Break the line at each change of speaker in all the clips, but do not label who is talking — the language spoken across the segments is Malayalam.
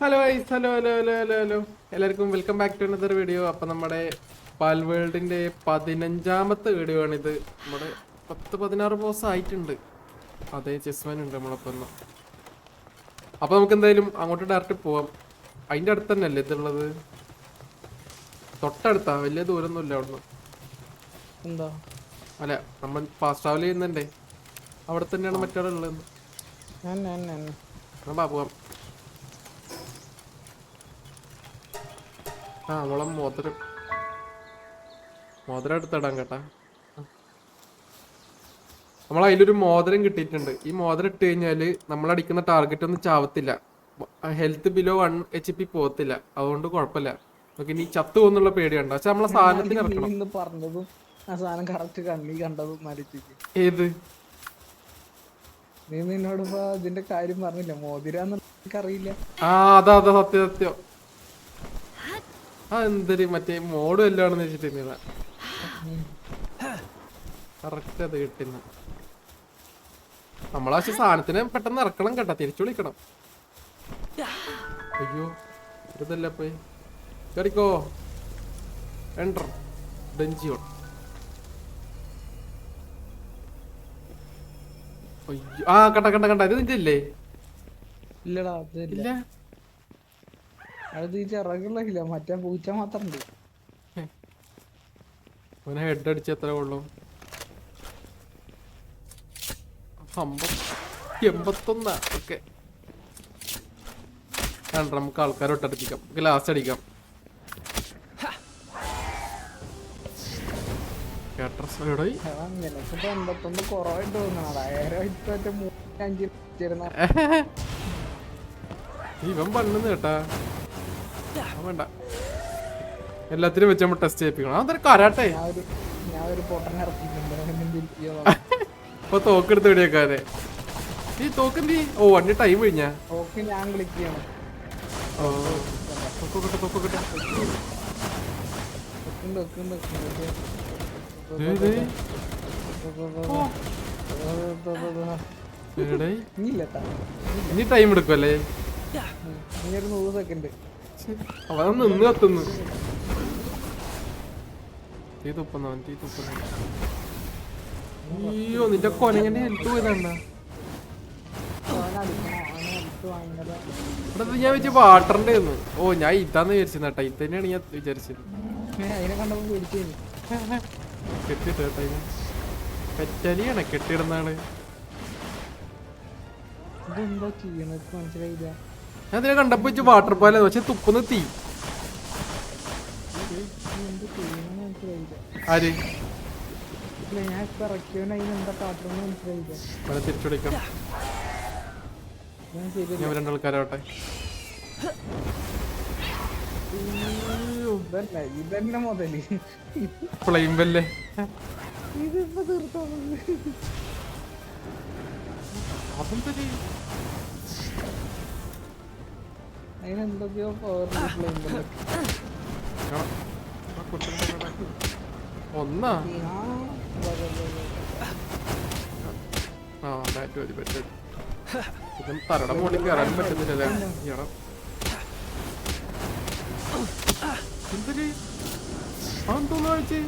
ഹലോ ഐസ് hello hello hello hello hello എല്ലാവർക്കും welcome back to another video. അപ്പം നമ്മുടെ പാൽ വേൾഡിൻ്റെ 15ാമത്തെ വീഡിയോ ആണിത്. നമ്മുടെ 16 ബോസ് ആയിട്ടുണ്ട്. അതേ ചെസ്മാൻ ഉണ്ട് നമ്മളപ്പം. അപ്പോൾ നമുക്ക് എന്തായാലും അങ്ങോട്ട് ഡയറക്റ്റ് പോവാം. അതിൻ്റെ അടുത്ത് തന്നെ അല്ലേ ഇതുള്ളത്? തൊട്ടടുത്താ, വലിയ ദൂരമൊന്നുമില്ല അവിടുന്ന്.
എന്താ
അല്ല, നമ്മൾ ഫാസ്റ്റ് ട്രാവൽ ചെയ്യുന്നുണ്ടേ, അവിടെ തന്നെയാണ് മറ്റൊരാളുള്ളത്. എന്നാ പോവാം. ആ അവളെ മോതിരം എടുത്തിടാം കേട്ടാ. നമ്മൾ അതിലൊരു മോതിരം കിട്ടിയിട്ടുണ്ട്. ഈ മോതിരം ഇട്ട് കഴിഞ്ഞാല് നമ്മളടിക്കുന്ന ടാർഗറ്റ് ഒന്നും ചാവത്തില്ല, ഹെൽത്ത് ബിലോ 1 HP പോകത്തില്ല. അതുകൊണ്ട് കുഴപ്പമില്ല. നമുക്ക് ഇനി ചത്തു പോകുന്നുള്ള പേടിയുണ്ട്. പക്ഷെ നമ്മളെ സാധനത്തിന് ഇറക്കണം.
പറഞ്ഞതും ആ സാധനം കറക്റ്റ് കണ്ണി കണ്ടതും മരിച്ചിട്ട്.
ഏത്
നീ നിന്നോടിപ്പോ ഇതിന്റെ കാര്യം പറഞ്ഞില്ല, മോതിരാന്ന് എനിക്കറിയില്ല.
ആ അതാ സത്യം. ആ എന്തൊരു മറ്റേ മോഡും എല്ലാം ആണെന്ന് വെച്ചിട്ട് കറക്റ്റ് അത് കിട്ടുന്ന. നമ്മളാ സാധനത്തിന് പെട്ടെന്ന് ഇറക്കണം കേട്ടാ, തിരിച്ചു വിളിക്കണം. അയ്യോ ഇതല്ല പോയി കേറിക്കോ. എൻട്ര ഡെഞ്ചിയോൺ. അയ്യോ ആ കണ്ട ഇത് നിന്റെ അല്ലേ?
ഇല്ലടാ
ഇല്ല,
അത് ഈ ചിറകുള്ള മറ്റേ പൂച്ച മാത്രം ഉണ്ട്.
അവനെ ഹെഡ് അടിച്ച് എത്ര കൊള്ളും? 81. ഓക്കെ, നമുക്ക് ആൾക്കാരെ ഒട്ടടിപ്പിക്കാം. നമുക്ക് ലാസ്റ്റ് അടിക്കാം.
നിനക്കിപ്പോ 81 കുറവായിട്ട് തോന്നണം.
ഇവൻ പണ്ടെന്ന് കേട്ടാ വേണ്ട, എല്ലാത്തിനും വെച്ച് നമ്മൾ ടെസ്റ്റ് ചെയ്യിപ്പിക്കണം. അതൊരു കരാട്ടെ.
ഞാൻ ഒരു പൊട്ടൻ ഇറക്കിയിട്ടുണ്ട്.
ഇപ്പൊ തോക്കെടുത്ത് വെടിയേക്കാതെ ഈ തോക്കെന്തി. ഓ വണ്ടി ടൈം കഴിഞ്ഞാ.
ഞാൻ ക്ലിക്ക് ചെയ്യണം.
ഇനി ടൈം എടുക്കുമല്ലേ?
ഇനി ഒരു 100 സെക്കൻഡ്.
അവൻ നിന്ന് കത്തുന്നു. തീ തുപ്പുന്നവൻ. അയ്യോ നിന്റെ കൊനങ്ങനെ ഹെൽത്ത് പോയതാണ്ട. ഇവിടെ ഞാൻ വെച്ച് വാട്ടറിന്റെ ഒന്ന്. ഓ ഞാൻ ഇതാന്ന് വിചാരിച്ചിരുന്ന കേട്ടാ. ഇത് തന്നെയാണ് ഞാൻ വിചാരിച്ചത്. കെട്ടിട്ട് കേട്ടാ, പെറ്റലിയാണ് കെട്ടിയിടുന്നാള്.
ഇതെന്താ ചെയ്യണത് മനസ്സിലായില്ല.
ഞാൻ ഇതിനെ കണ്ടപ്പോ വെച്ച് വാട്ടർ പോലെ, പക്ഷെ തുപ്പുന്ന തീ. ആര്
ഞാൻ ഇറക്കിയവനെന്താ കാട്ടുന്ന മനസ്സിലായില്ല.
തിരിച്ചു വിളിക്കാം. ഞാൻ രണ്ടാൾക്കാരാവട്ടെ.
ഇതന്നെ മുതല്
ഫ്ലെയിം ബെല്ലേ.
ഇതിപ്പോ തീർത്തോ?
അതെന്തൊരു
അതിനെന്തൊക്കെയോ
ഒന്നാ. ആ ബാറ്റ് മതി പറ്റും. ഇതും തരടം മുകളിൽ കയറാനും പറ്റുന്നില്ല. എന്തൊരു അതെന്തോന്ന് കാണിച്ച്?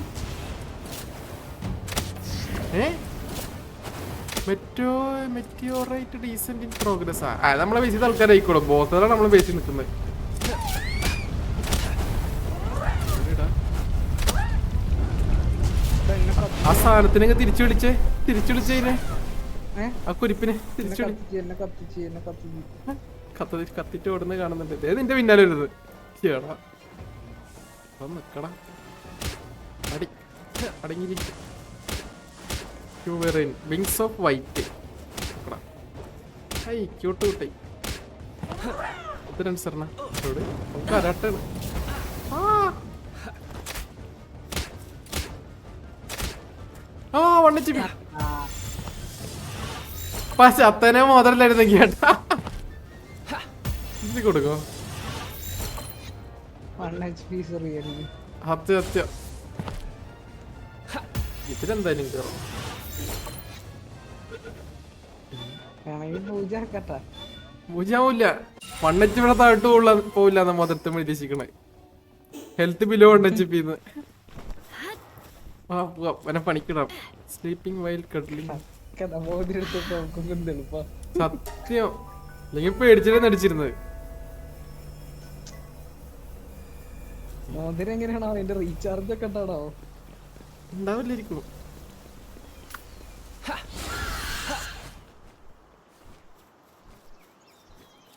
മെറ്റിയോറൈറ്റ് ഡീസന്റ് ഇൻ പ്രോഗ്രസ്. നമ്മളെ ബേസ് ചെയ്ത ആൾക്കാരായിക്കോളും. ബോസാണ് നമ്മളെ ബേസ് ചെയ്ത് നിൽക്കുന്നത്. ആ സാധനത്തിനെ തിരിച്ചു വിളിച്ചതിനെ, ആ കുരിപ്പിനെ കത്തിട്ട് ഓടുന്ന കാണുന്നുണ്ട്. ഇതേ നിന്റെ പിന്നാലെ വരുന്നത്. ചേടാ നിക്കടാ, അടങ്ങിയിരിക്കും. Wings of white. ക്യൂട്ട് കുട്ടി. ഇതനുസരണ കരാട്ടാണ്. ആ വണ്ണിച്ചു പക്ഷെ അത്തനെ മോതലായിരുന്നു കേട്ടാ. ഇത് കൊടുക്കോ? സത്യം ഇതിലെന്തായാലും കേറും. പൂജാവൂല്ല. 1 HP ഇവിടെ താഴ്ത്തു പോവില്ല എന്നാ മൊത്തത്തിൽ ഉദ്ദേശിക്കണേ. ഹെൽത്ത് ബിലോ 1 HP ആ പോവാം അവനെ പണിക്കിടാം. Sleeping while കഡ്ലിംഗ്.
മോതിരം എടുത്തിട്ട് നമുക്ക് എളുപ്പാ.
സത്യം അല്ലെങ്കിൽ പേടിച്ചിട്ട് നടിച്ചിരുന്നത്.
മോതിരം എങ്ങനെയാണോ അതിന്റെ റീചാർജ് ഒക്കെ ഉണ്ടാണോ?
ഉണ്ടാവില്ലായിരിക്കും.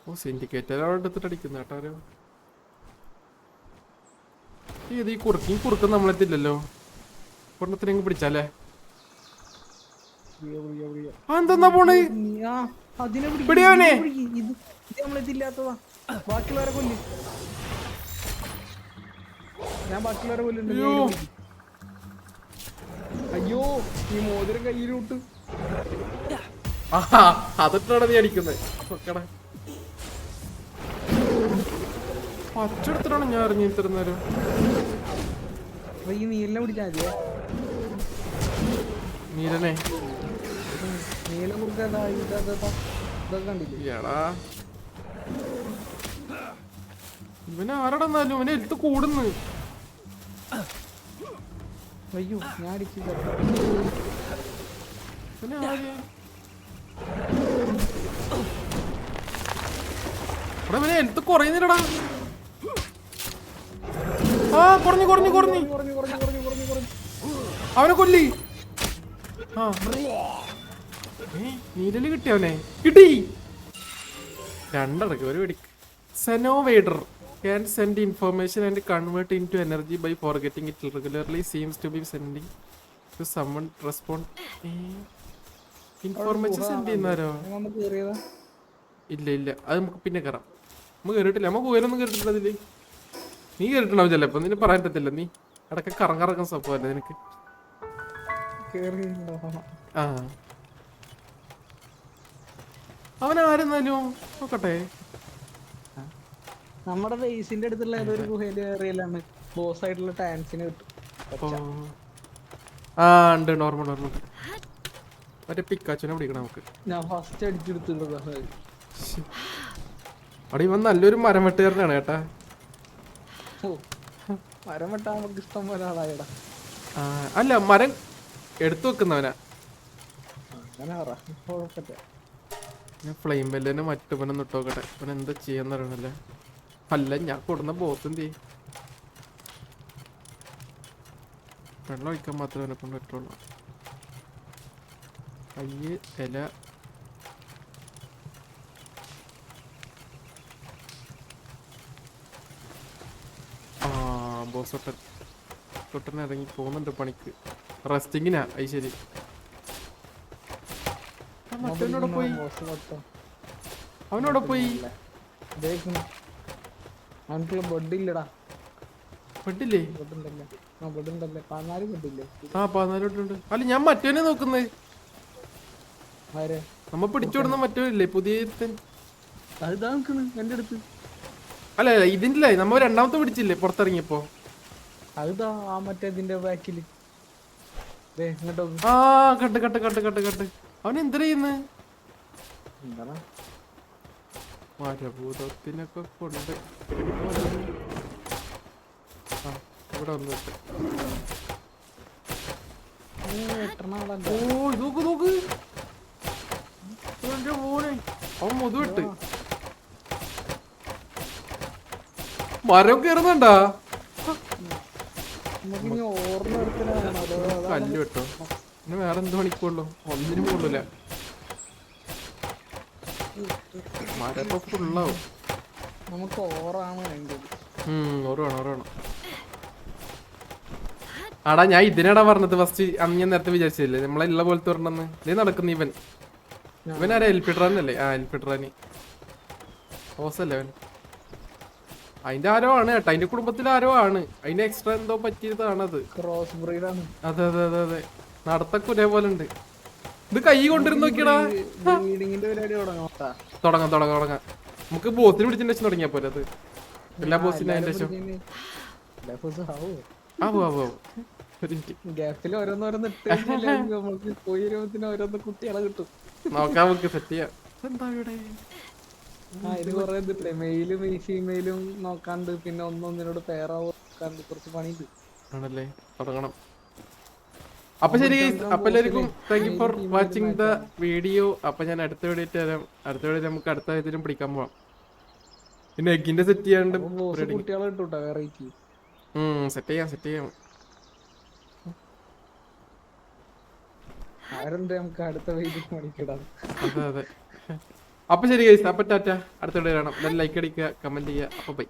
ഓ സിൻഡിക്കേറ്റർ അവിടെ എടുത്തിട്ട് അടിക്കുന്ന കേട്ടോ. ഏത് ഈ കുറുക്കും നമ്മളെത്തില്ലല്ലോ. ഒരെണ്ണത്തിനെങ്കിൽ പിടിച്ചാലേ. എന്താ പോണ് പിടിയോനെ.
നമ്മളെത്തില്ലാത്തതാ. ബാക്കിയുള്ളവരെ കൊല്ലി. ഞാൻ ബാക്കിയുള്ളവരെ കൊല്ലുന്നുണ്ട്. അയ്യോ ഈ മോതിരം കയ്യിലോട്ട്.
അതിട്ടാണ് നീ അടിക്കുന്നത്. പച്ചെടുത്തിട്ടാണ് ഞാൻ അറിഞ്ഞു തരുന്നേരം.
ഈ നീലിനെ പിടിച്ചാ മതിയോ?
നീലനെ
നീല മുറുക്ക ഇതൊക്കെ കണ്ടില്ലേ?
ഇവനെ ആരടന്നാലും ഇവനെ എടുത്ത് കൂടുന്നു.
അയ്യോ ഞാൻ അടിച്ചു.
ഇവനെ എടുത്ത് കുറയുന്നില്ലടാ. ആ കുറഞ്ഞു അവനെ കൊല്ലി. ആ നീലല് കിട്ടിയവനെ കിട്ടി. രണ്ടടക്ക് ഒരു വെടി. സെനോവേഡർ can send information and convert into energy by forgetting it regularly. Seems to be sending to someone respond. Information send ചെയ്യുന്നാരോ? ഇല്ല അത് നമുക്ക് പിന്നെ കയറാം. നമുക്ക് കയറിയിട്ടില്ല. നമുക്ക് ഉയരൊന്നും കയറിയിട്ടില്ല അതില്. നീ കയറിയിട്ടുണ്ടാവും ചിലപ്പോ. നിന്നെ പറയാൻ പറ്റത്തില്ല. നീ ഇടയ്ക്ക് കറങ്ങാൻ സംഭവല്ലേ നിനക്ക്. ആ അവനാരെന്നാലും നോക്കട്ടെ.
നമ്മുടെ ബേസിന്റെ അടുത്തുള്ള ഏതൊരു ഗുഹയില് ഏറിയലാണ് ബോസ് ആയിട്ടുള്ള ടാൻസിന് കിട്ടും.
ഉണ്ട് നോർമൽ മറ്റേ പിക്കാച്ചുനെ പിടിക്കണം നമുക്ക്.
ഞാൻ ഫസ്റ്റ് അടിച്ചെടുത്തുള്ളത്
അവിടെ ഇവൻ നല്ലൊരു മരം വെട്ടുകാരനാണ് കേട്ടാ.
മരം വെട്ടാൻ നമുക്ക് ഇഷ്ടം പോലെ ആളായടാ.
അല്ല മരം എടുത്തു വെക്കുന്നവനാ.
അങ്ങനെ കുഴപ്പമില്ല.
ഞാൻ ഫ്ലെയിം ബെല്ലിനെ മറ്റുപനം ഇട്ടോക്കട്ടെ. ഇവൻ എന്താ ചെയ്യാന്ന് അറിയണല്ലേ. അല്ല ഞാൻ കൊടുന്ന ബോസ് എന്ത് ചെയ്യും? വെള്ളം ഒഴിക്കാൻ മാത്രമേ എന്നെ കൊണ്ട് പറ്റുള്ളൂ. അയ്യേ ഇല. ബോസ് തൊട്ടനെ ഇറങ്ങി പോകുന്നുണ്ട് പണിക്ക്. റെസ്റ്റിങ്ങിനാ. അത് ശരി. മറ്റവനോടെ പോയി. അവനോടെ പോയി.
അവനക്കുള്ള ബെഡില്ലടാ.
ബെഡില്ലേ?
ആ
14 അല്ല ഞാൻ മറ്റവനെ നോക്കുന്നത്. നമ്മ പിടിച്ചോടുന്ന മറ്റവനില്ലേ പുതിയ
എന്റെ അടുത്ത്.
അല്ല ഇതിന്റെ നമ്മ രണ്ടാമത്തെ പിടിച്ചില്ലേ പുറത്തിറങ്ങിയപ്പോ.
അതാ ആ മറ്റേതിന്റെ ബാക്കില്.
ആ കട്ട് അവൻ എന്തിനാ ചെയ്യുന്നത്? മരഭൂതത്തിനൊക്കെ കൊണ്ട് ഇവിടെ വന്നിട്ട്. ഓ നോക്ക് മോനെ അവൻ മുതുവിട്ട് മരം കയറുന്നുണ്ടാ. കല്ല് കേട്ടോ. പിന്നെ വേറെ എന്ത് പണിക്കുള്ളൂ? ഒന്നിനും കൊള്ളൂല. മരപ്പോ ഫുള്ളാവും.
നമുക്ക് ഓറാണ് വേണ്ടത്.
ഓറാണ്. ആടാ ഞാൻ ഇതിനാടാ പറഞ്ഞത് ഫസ്റ്റ്. അന്ന് ഞാൻ നേരത്തെ വിചാരിച്ചില്ലേ നമ്മളെല്ലാം പോലത്തെ പറഞ്ഞെന്ന്. ഇതേ നടക്കുന്ന ഇവനാരാ? എൽപിട്രാനല്ലേ? എൽപിട്രാനി ഓസല്ലേ അവൻ. അതിന്റെ ആരോ ആണ് കേട്ടോ. അതിന്റെ കുടുംബത്തിൽ ആരോ ആണ്. അതിന്റെ എക്സ്ട്രാ എന്തോ പറ്റിയതാണത്.
ക്രോസ് ബ്രീഡാണ്.
അതെ നടത്തൊക്കെ ഒരേപോലെ ഉണ്ട്. ഇത് കൈ കൊണ്ടിരുന്ന് നോക്കിയടാ. തുടങ്ങാം. നമുക്ക് ബോസിന് പിടിച്ചതിന്റെ ശേഷം തുടങ്ങിയാ പോലെ. അത് എല്ലാ ബോസിനും അതിന്റെ ശേഷം നോക്കാം. നമുക്ക് സെറ്റ് ചെയ്യാം. എന്താ ഇവിടെ
അതിന് കൊറേ ഇതില്ലേ, മെയിലും ഈ ഫീമെയിലും നോക്കാണ്ട്, പിന്നെ ഒന്നൊന്നിനോട് പേറാവോ നോക്കാണ്ട് കുറച്ച് പണിയുണ്ട്.
ആണല്ലേ, തുടങ്ങണം. അപ്പൊ ശരി ഗൈസ്, അപ്പൊ എല്ലാവർക്കും thank you for watching the video. അപ്പൊ ഞാൻ അടുത്ത വീഡിയോ തരാം. അടുത്ത വീഡിയോ നമുക്ക് അടുത്ത ഇതിലും പിടിക്കാൻ പോവാം. പിന്നെ എഗിന്റെ സെറ്റ് ചെയ്യാണ്ട്
കുട്ടികളെ ഇട്ടുട്ടാ വെറൈറ്റി.
സെറ്റ് ചെയ്യാം.
ആരെന്ത് നമുക്ക് അടുത്ത വീഡിയോ പണിക്കിടാം.
അതെ. അപ്പൊ ശരി ഗൈസ്, അപ്പൊ ടാറ്റ. അടുത്ത വീഡിയോ കാണാം. ലൈക്ക് അടിക്കുക, കമന്റ് ചെയ്യുക. അപ്പൊ ബൈ.